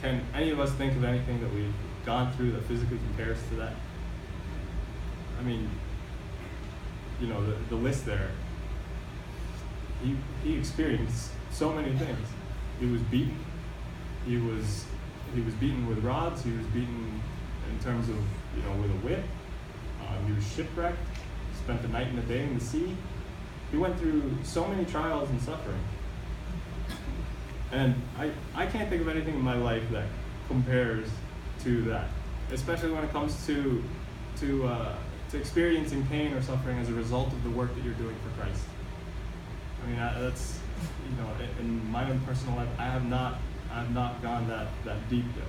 Can any of us think of anything that we've gone through that physically compares to that? I mean, the list there. He experienced so many things. He was beaten. He was beaten with rods. He was beaten in terms of with a whip. He was shipwrecked. Spent the night and the day in the sea. He went through so many trials and suffering. And I can't think of anything in my life that compares to that, especially when it comes to experiencing pain or suffering as a result of the work that you're doing for Christ. I mean, that's in my own personal life, I have not gone that deep yet.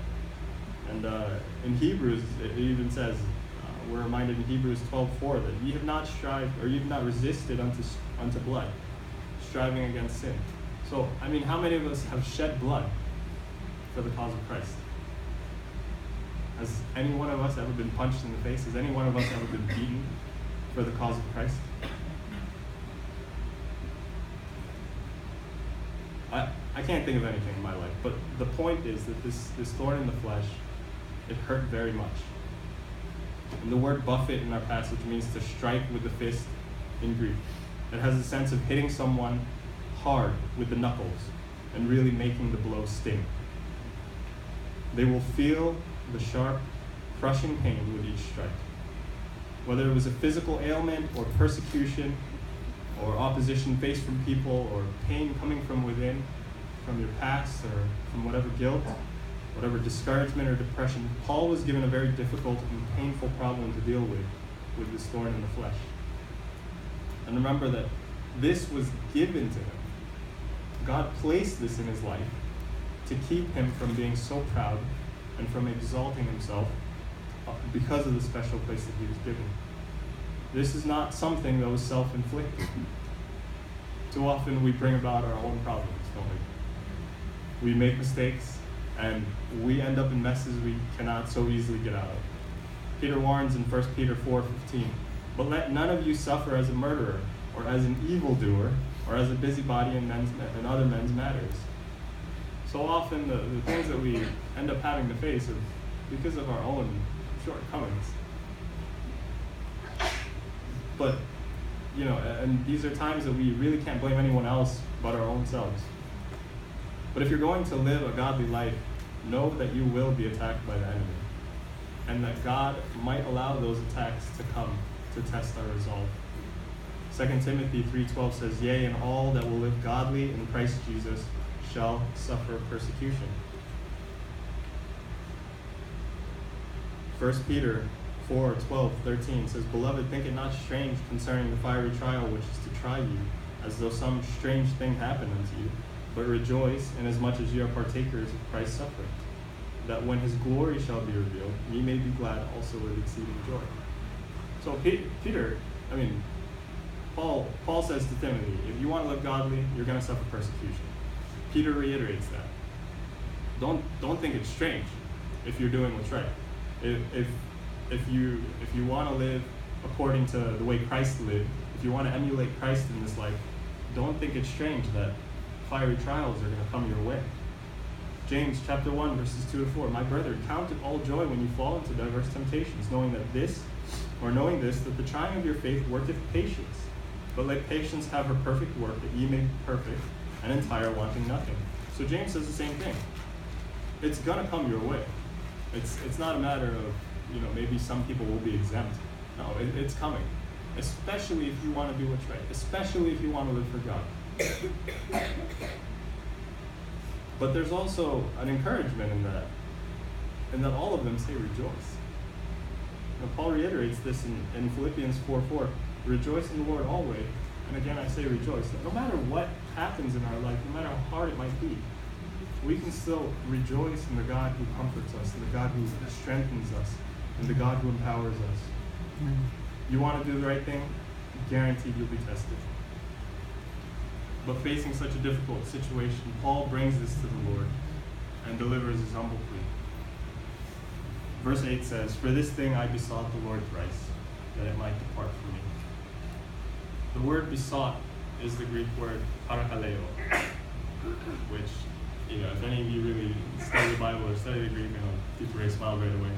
And in Hebrews, it even says, we're reminded in Hebrews 12:4 that ye have not strived, or ye have not resisted unto blood, striving against sin. So, I mean, how many of us have shed blood for the cause of Christ? Has any one of us ever been punched in the face? Has any one of us ever been beaten for the cause of Christ? I can't think of anything in my life, but the point is that this thorn in the flesh, it hurt very much. And the word buffet in our passage means to strike with the fist in Greek. It has a sense of hitting someone hard with the knuckles and really making the blow sting. They will feel the sharp, crushing pain with each strike. Whether it was a physical ailment or persecution or opposition faced from people or pain coming from within, from your past or from whatever guilt, whatever discouragement or depression, Paul was given a very difficult and painful problem to deal with this thorn in the flesh. And remember that this was given to him. God placed this in his life to keep him from being so proud and from exalting himself because of the special place that he was given. This is not something that was self-inflicted. Too often we bring about our own problems, don't we? We make mistakes and we end up in messes we cannot so easily get out of. Peter warns in 1 Peter 4:15, "But let none of you suffer as a murderer, or as an evildoer, or as a busybody in other men's matters." So often the things that we end up having to face are because of our own shortcomings. But, and these are times that we really can't blame anyone else but our own selves. But if you're going to live a godly life, know that you will be attacked by the enemy, and that God might allow those attacks to come to test our resolve. 2 Timothy 3:12 says, "Yea, and all that will live godly in Christ Jesus shall suffer persecution." 1 Peter 4:12-13 says, "Beloved, think it not strange concerning the fiery trial which is to try you, as though some strange thing happened unto you, but rejoice inasmuch as ye are partakers of Christ's suffering, that when his glory shall be revealed, ye may be glad also with exceeding joy." So Paul says to Timothy, if you want to live godly, you're going to suffer persecution. Peter reiterates that. Don't think it's strange if you're doing what's right. If you want to live according to the way Christ lived, if you want to emulate Christ in this life, don't think it's strange that fiery trials are going to come your way. James chapter 1 verses 2-4, "My brethren, count it all joy when you fall into diverse temptations, knowing this, that the trying of your faith worketh patience. But let patience have her perfect work, that ye may be perfect and entire, wanting nothing." So James says the same thing. It's gonna come your way. It's not a matter of, maybe some people will be exempt. No, it's coming. Especially if you want to do what's right. Especially if you want to live for God. But there's also an encouragement in that all of them say rejoice. And Paul reiterates this in Philippians 4:4, "Rejoice in the Lord always." And again, I say rejoice. No matter what happens in our life, no matter how hard it might be, we can still rejoice in the God who comforts us, in the God who strengthens us, and the God who empowers us. You want to do the right thing? Guaranteed you'll be tested. But facing such a difficult situation, Paul brings this to the Lord and delivers his humble plea. Verse 8 says, "For this thing I besought the Lord thrice, that it might depart from me." The word besought is the Greek word parakaleo, which if any of you really study the Bible or study the Greek, I know people already smiled right away.